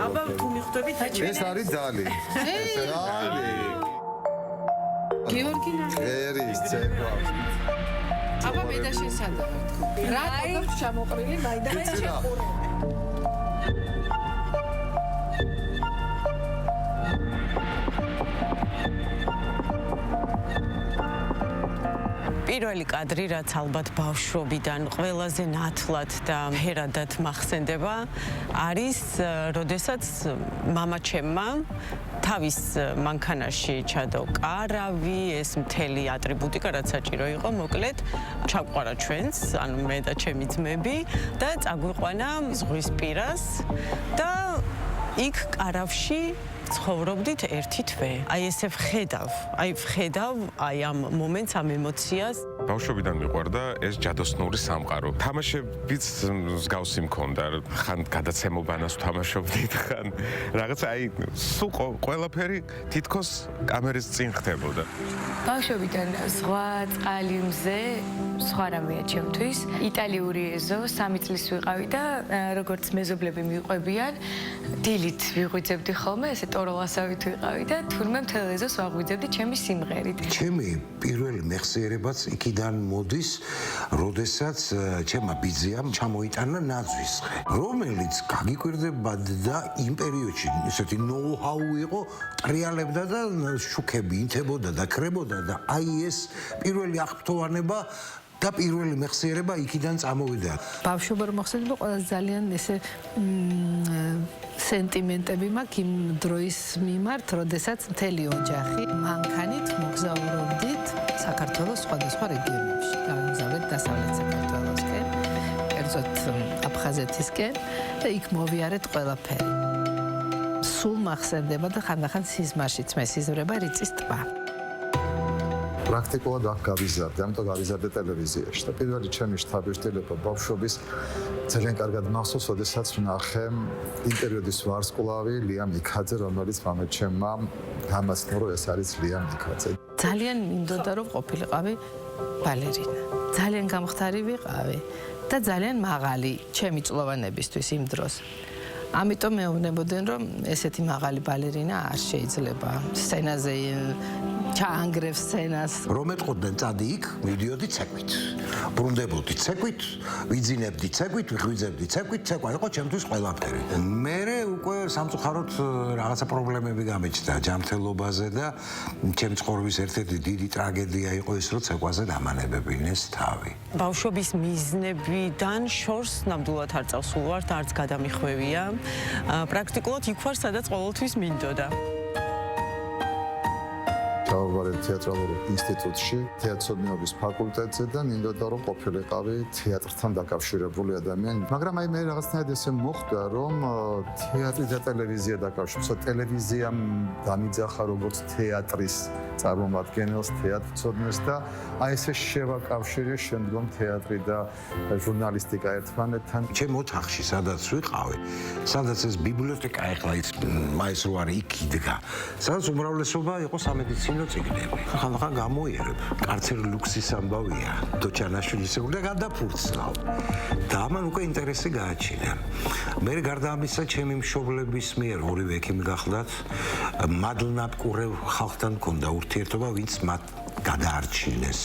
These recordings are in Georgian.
აბა თუ მიხვდებით ეს არის დალი. ეს დალი. გიორგი ერის ცეკვა. აბა მე და შესადა რა თქმა ჩამოყრილი მაინდა შეყურე პირველი კადრი, რაც ალბათ ბავშვობიდან ყველაზე ნათლად და ჰერადად მახსენდება, არის, როდესაც მამაჩემმა თავის მანქანაში ჩადო კარავი, ეს მთელი ატრიბუტიკა, რაც საჭირო იყო, მოკლედ, ჩაგვყარა ჩვენს, ანუ მე და ჩემი ძმები და წაგვიყვანა ზღვის პირას და იქ კარავში ცხოვრობდით ერთი თვე. აი ესე ვხედავ ამ მომენტს, ამ ემოციას. ბავშვობიდან მიყვარდა ეს ჯადოსნური სამყარო. თამაშებიც მსგავსი მქონდა, ხან გადაცემობანას ვთამაშობდით, ხან რაღაცა აი სულ ყველაფერი თითქოს კამერის წინ ხდებოდა. ბავშვობიდან ზღვა, წყალი, მზე, სხვა რამეა ჩემთვის. იტალიური ეზო 3 წლის ვიყავი და როგორც მეზობლები მიყვებიან, დილით ვიღვიძებდი ხოლმე, ესე ტოროლასავით ვიყავი და თურმე მთელ ეზოს ვაღვიძებდი ჩემი სიმღერით. ჩემი პირველი მეხსიერებაც იქიდან მოდის, როდესაც ჩემმა ბიძიამ ჩამოიტანა ნაძვისხე, რომელიც გაგიკვირდება და იმ პერიოდში ესეთი ნოუ-ჰაუ იყო, ტრიალებდა და შუქები ინთებოდა და ქრებოდა და აი ეს პირველი აღფრთოვანება და პირველი მეხსიერება იქიდან წამოვიდა. ბავშვობა რომ მოხსენებდა, ყველაზე ძალიან ესე სენტიმენტები მაქვს იმ დროის მიმართ, როდესაც მთელი ოჯახი მანქანით მოგზაურობდით საქართველოს სხვადასხვა რეგიონებში. გავიმგზავრეთ დასავლეთ საქართველოსკენ, კერძოდ აფხაზეთისკენ და იქ მოვიარეთ ყველაფერი. სულ მახსენდება და ხანდახან სიზმარშიც მესიზმრება რიწის ტბა. პრაქტიკულად აქ გავიზარდე, ამიტომ გავიზარდე ტელევიზიაში და პირველი ჩემი შთაბეჭდილება ბავშვობის ძალიან კარგად მახსოვს, როდესაც ვნახე ინტერვიუდის ვარსკვლავი ლიამ ნიქაძე, რომელიც მამაჩემმა გამაცნო, რომ ეს არის ლიამ ნიქაძე. ძალიან მინდოდა რომ ყოფილიყავი ბალერინა. ძალიან გამხდარი ვიყავი და ძალიან მაღალი ჩემი წლოვანებისთვის იმ დროს. ამიტომ მეუბნებოდნენ რომ ესეთი მაღალი ბალერინა არ შეიძლება სცენაზე ჩაანგრევს სცენას. რომ ეთყოდნენ წადი იქ, მივდიოდი ცეკვით. ბრუნდებოდი ცეკვით, ვიძინებდი ცეკვით, ვიღვიძებდი ცეკვით, ცეკვა იყო ჩემთვის ყველაფერი. მერე უკვე სამწუხაროდ რაღაცა პრობლემები გამეჩნდა ჯანმრთელობაზე და ჩემი ცხოვრების ერთ-ერთი დიდი ტრაგედია იყო ის, რომ ცეკვაზე დამანებებინეს თავი. ბავშვობის მიზნებიდან შორს ნამდვილად არ წავსულვართ, არც გადამიხვევია. პრაქტიკულად იქ ვარ, სადაც ყოველთვის მინდოდა. დავაბარეთ თეატრალურ ინსტიტუტში, თეატრცოდნეობის ფაკულტეტზე და მინდოდა რომ ყოფილიყავი თეატრთან დაკავშირებული ადამიანი. მაგრამ აი მე რაღაცნაირად ესე მოხდა, რომ თეატრი და ტელევიზია დაკავშირდა. ტელევიზიამ დამიძახა როგორც თეატრის წარმომადგენელს, თეატრცოდნეს და აი ესე შევაკავშირე შემდგომ თეატრი და ჟურნალისტიკა ერთმანეთთან. ჩემ ოთახში, სადაც ვიყავი, სადაც ეს ბიბლიოთეკა ეხლა ის მაინც რო არის იქ იდგა, სადაც უმრავლესობა იყო სამედიცინო წიგნები. ხან გამოიერებ, კარცერი ლუქსის ამბავია, დოჩანაშვილის და გადაფურცნავ. და ამან უკვე ინტერესი გააჩინა. მე გარდა ამისა, ჩემი მშობლების მიერ ორივე ექიმი გახლდათ, მადლნაპყურევ ხალხთან მქონდა ურთიერთობა, ვინც მათ გადაარჩინეს,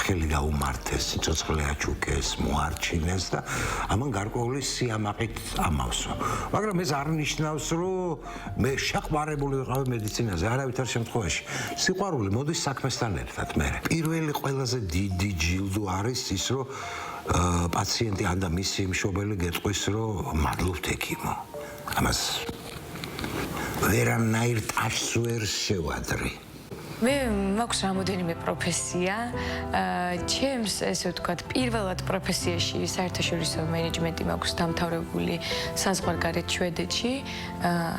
ხელი გაუმართეს, სიცოცხლე აჩუქეს, მოარჩინეს და ამან გარკვეული სიამაყით ამავსო. მაგრამ ეს არ ნიშნავს, რომ მე შეყვარებული ვიყავი მედიცინაზე, არავითარ შემთხვევაში. სიყვარული მოდის საქმესთან ერთად მე. პირველი ყველაზე დიდი ჯილდო არის ის, რომ პაციენტი ან და მისი მშობელი გეტყვის, რომ მადლობთ ექიმო. ამას ვერანაირ ტაშს ვერ შევადრი. მე მაქვს რამოდენიმე პროფესია. ჩემს ესე ვთქვათ, პირველად პროფესიაში საერთაშორისო მენეჯმენტი მაქვს დამთავრებული საზღვარგარეთ შვედეთში,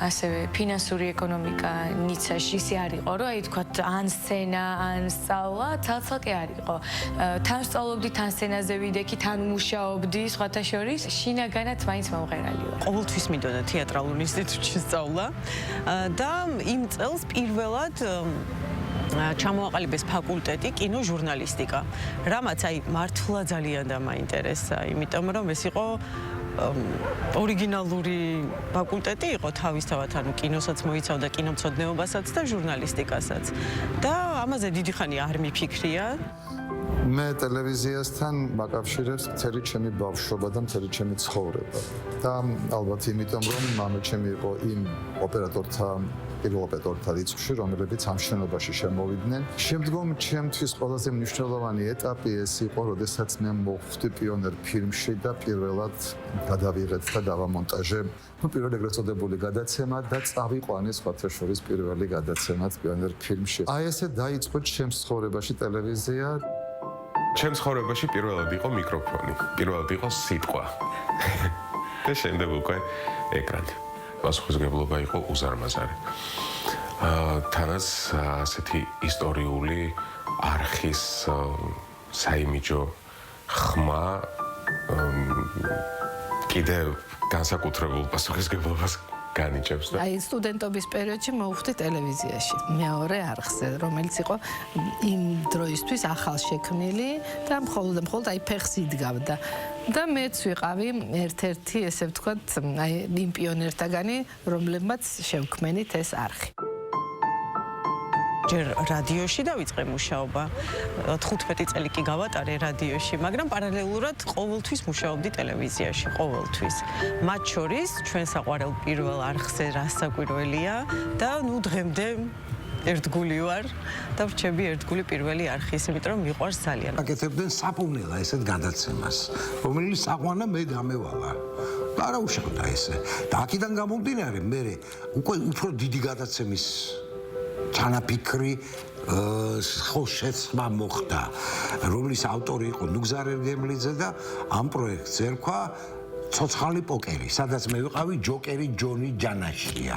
ასევე ფინანსური ეკონომიკა ნიცაში. ისე არ იყო, რომ აი ვთქვათ, ან სცენა, ან სწავლა, ცალ-ცალკე არ იყო. თან სწავლობდი, თან სცენაზე ვიდექი, თან მუშაობდი, სხვათა შორის, შინაგანად მაინც მომღერალი ვარ. ყოველთვის მინდოდა თეატრალურ ინსტიტუტში სწავლა და იმ წელს პირველად ჩამოაყალიბეს ფაკულტეტი კინოჟურნალისტიკა, რამაც აი მართლა ძალიან დამაინტერესა, იმიტომ რომ ეს იყო ორიგინალური ფაკულტეტი იყო თავისთავად, ანუ კინოსაც მოიცავდა, კინომცოდნეობასაც და ჟურნალისტიკასაც. და ამაზე დიდი ხანი არ მიფიქრია. მე ტელევიზიასთან მაკავშირებს მთელი ჩემი ბავშვობა და მთელი ჩემი ცხოვრება. და ალბათ იმიტომ, რომ მამაჩემი იყო იმ ოპერატორთა პირველ ოპერატორთა რიცხვში, რომლებიც ამ შენობაში შემოვიდნენ. შემდგომ ჩემთვის ყველაზე მნიშვნელოვანი ეტაპი ეს იყო, როდესაც მე მოვხვდი პიონერ ფილმში და პირველად გადავიღეთ და დავამონტაჟე პირველ ეგრეთ წოდებული გადაცემა და წავიყვანე სხვათა შორის პირველი გადაცემაც პიონერ ფილმში. აი ესე დაიწყო ჩემს ცხოვრებაში ტელევიზია. ჩემს ცხოვრებაში პირველად იყო მიკროფონი, პირველად იყო სიტყვა. და შემდეგ უკვე ეკრანი. პასუხისმგებლობა იყო უზარმაზარი. თანაც ასეთი ისტორიული არხის საიმიჯო ხმა კიდევ განსაკუთრებულ პასუხისმგებლობას განიჭებს და აი სტუდენტობის პერიოდში მოვხვდი ტელევიზიაში მეორე არხზე, რომელიც იყო იმ დროისთვის ახალშექმნილი და მხოლოდ აი ფეხს იდგავდა. და მეც ვიყავი ერთ-ერთი, ესე ვთქვათ, აი იმ პიონერთაგანი, რომლებმაც შევქმენით ეს არხი. ჯერ რადიოში დავიწყე მუშაობა. 15 წელი კი გავატარე რადიოში, მაგრამ პარალელურად ყოველთვის მუშაობდი ტელევიზიაში, ყოველთვის. მათ შორის ჩვენ საყვარელ პირველ არხზე რასაკვირველია და ნუ დღემდე ერთგული ვარ და ვრჩები ერთგული პირველი არხის, იმიტომ რომ მიყვარს ძალიან. აკეთებდნენ საპოვნელა ესეთ გადაცემას, რომელიც საყვანა მე გამევალა. და არა უშავდა ესე. და აქედან გამომდინარე მე უკვე უფრო დიდი გადაცემის ჩანაფიქრი შეცვლა მოხდა, რომლის ავტორი იყო ნუგზარ ერგემლიძე და ამ პროექტს ერქვა ცოცხალი პოკერი, სადაც მე ვიყავი ჯოკერი ჯონი ჯანაშია.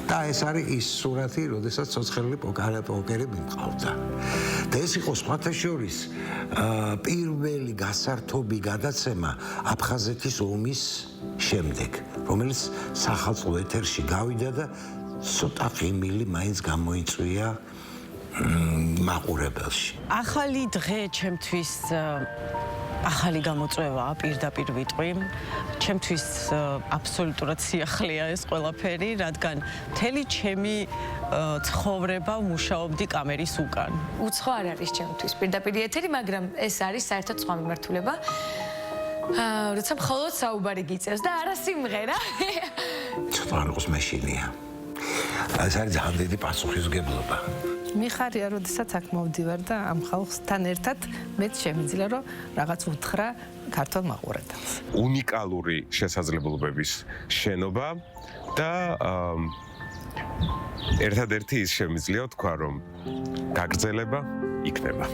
და ეს არის ის სურათი, როდესაც ცოცხალი პოკერი მიმყავდა. და ეს იყო სხვათა შორის პირველი გასართობი გადაცემა აფხაზეთის ომის შემდეგ, რომელიც სახალხო ეთერში გავიდა და ცოტა ღიმილი მაინც გამოიწვია მაყურებელში. ახალი დღე ჩემთვის ახალი გამოწვევაა, პირდაპირ ვიტყვი. ჩემთვის აბსოლუტურად სიახლეა ეს ყველაფერი, რადგან მთელი ჩემი ცხოვრება ვმუშაობდი კამერის უკან. უცხო არ არის ჩემთვის პირდაპირ ეთერი, მაგრამ ეს არის საერთოდ სხვა მიმართულება. როცა მხოლოდ საუბარი გიწევს და არა სიმღერა. ცოტა არ იყოს მეშინია. ეს არის ძალიან დიდი პასუხისმგებლობა. მიხარია, როდესაც აქ მოვდივარ და ამ ხალხთან ერთად მეც შემიძლია რომ რაღაც უთხრა ქართულ მაყურებელს. უნიკალური შესაძლებლობების შენობა და ერთადერთი ის შემიძლია თქვა, რომ გაგრძელება იქნება.